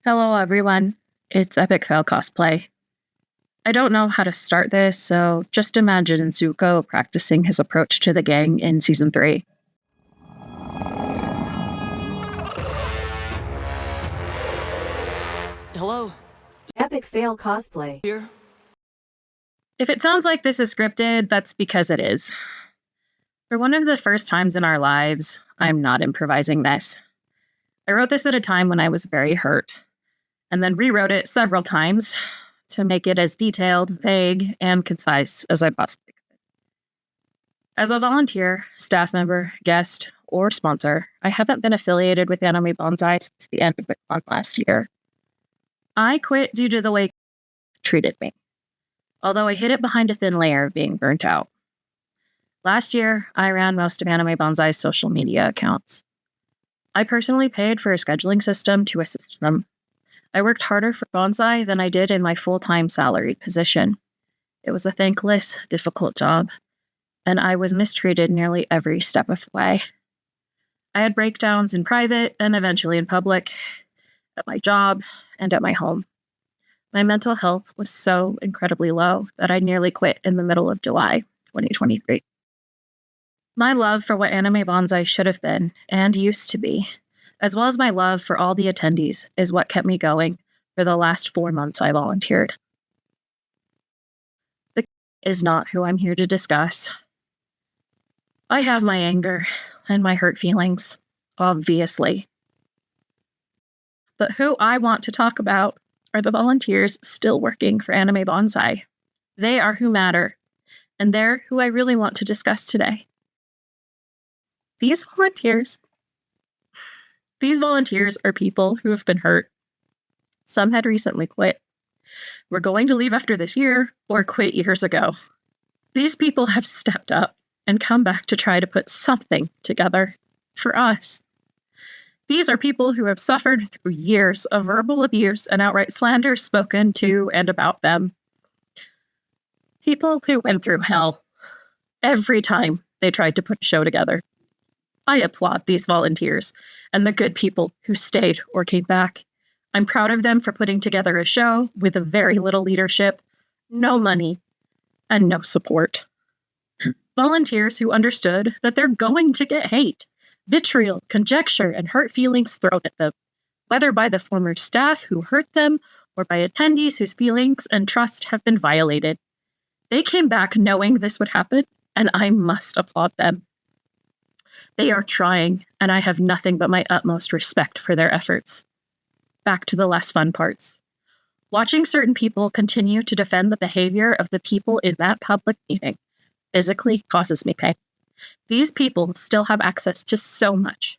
Hello, everyone. It's Epic Fail Cosplay. I don't know how to start this, so just imagine Zuko practicing his approach to the gang in Season 3. Hello, Epic Fail Cosplay. here. If it sounds like this is scripted, that's because it is. For one of the first times in our lives, I'm not improvising this. I wrote this at a time when I was very hurt, and then rewrote it several times to make it as detailed, vague, and concise as I possibly could. As a volunteer, staff member, guest, or sponsor, I haven't been affiliated with Anime Banzai since the end of BitCon last year. I quit due to the way it treated me, although I hid it behind a thin layer of being burnt out. Last year, I ran most of Anime Banzai's social media accounts. I personally paid for a scheduling system to assist them. I worked harder for Banzai than I did in my full-time salaried position. It was a thankless, difficult job, and I was mistreated nearly every step of the way. I had breakdowns in private and eventually in public, at my job, and at my home. My mental health was so incredibly low that I nearly quit in the middle of July 2023. My love for what Anime Banzai should have been and used to be, as well as my love for all the attendees, is what kept me going for the last 4 months I volunteered. The is not who I'm here to discuss. I have my anger and my hurt feelings, obviously. But who I want to talk about are the volunteers still working for Anime Banzai. They are who matter, and they're who I really want to discuss today. These volunteers are people who have been hurt. Some had recently quit, were going to leave after this year, or quit years ago. These people have stepped up and come back to try to put something together for us. These are people who have suffered through years of verbal abuse and outright slander spoken to and about them. People who went through hell every time they tried to put a show together. I applaud these volunteers and the good people who stayed or came back. I'm proud of them for putting together a show with very little leadership, no money, and no support. Volunteers who understood that they're going to get hate, vitriol, conjecture, and hurt feelings thrown at them, whether by the former staff who hurt them or by attendees whose feelings and trust have been violated. They came back knowing this would happen, and I must applaud them. They are trying, and I have nothing but my utmost respect for their efforts. Back to the less fun parts. Watching certain people continue to defend the behavior of the people in that public meeting physically causes me pain. These people still have access to so much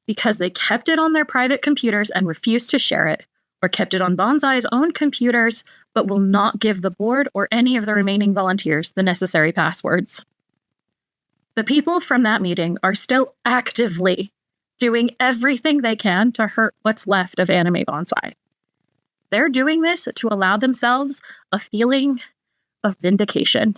because they kept it on their private computers and refused to share it, or kept it on Banzai's own computers but will not give the board or any of the remaining volunteers the necessary passwords. The people from that meeting are still actively doing everything they can to hurt what's left of Anime Banzai. They're doing this to allow themselves a feeling of vindication.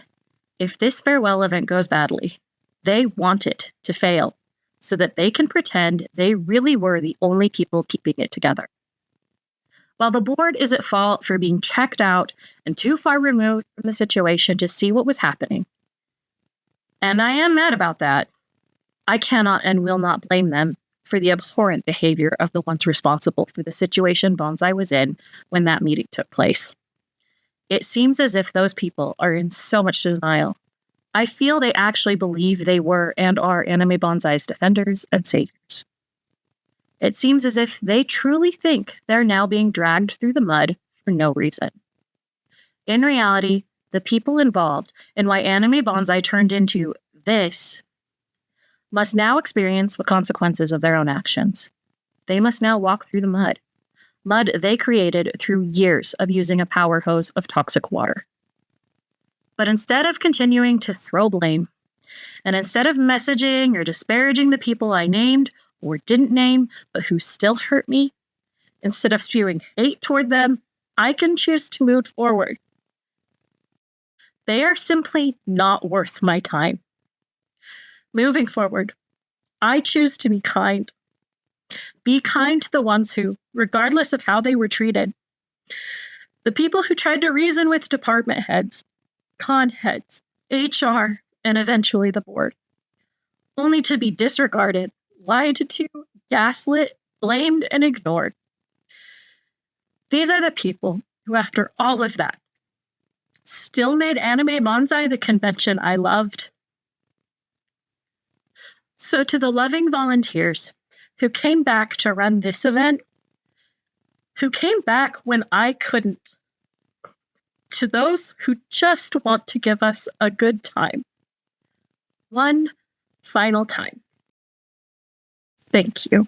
If this farewell event goes badly, they want it to fail so that they can pretend they really were the only people keeping it together. While the board is at fault for being checked out and too far removed from the situation to see what was happening, and I am mad about that, I cannot and will not blame them for the abhorrent behavior of the ones responsible for the situation Banzai was in when that meeting took place. It seems as if those people are in so much denial. I feel they actually believe they were and are Anime Banzai's defenders and saviors. It seems as if they truly think they're now being dragged through the mud for no reason. In reality, the people involved in why Anime Banzai turned into this must now experience the consequences of their own actions. They must now walk through the mud they created through years of using a power hose of toxic water. But instead of continuing to throw blame, and instead of messaging or disparaging the people I named or didn't name, but who still hurt me, instead of spewing hate toward them, I can choose to move forward. They are simply not worth my time. Moving forward, I choose to be kind, Be kind to the ones who, regardless of how they were treated, the people who tried to reason with department heads, con heads, HR, and eventually the board, only to be disregarded, lied to, gaslit, blamed, and ignored. These are the people who, after all of that, still made Anime Banzai the convention I loved. So to the loving volunteers who came back to run this event, who came back when I couldn't, to those who just want to give us a good time, one final time, thank you.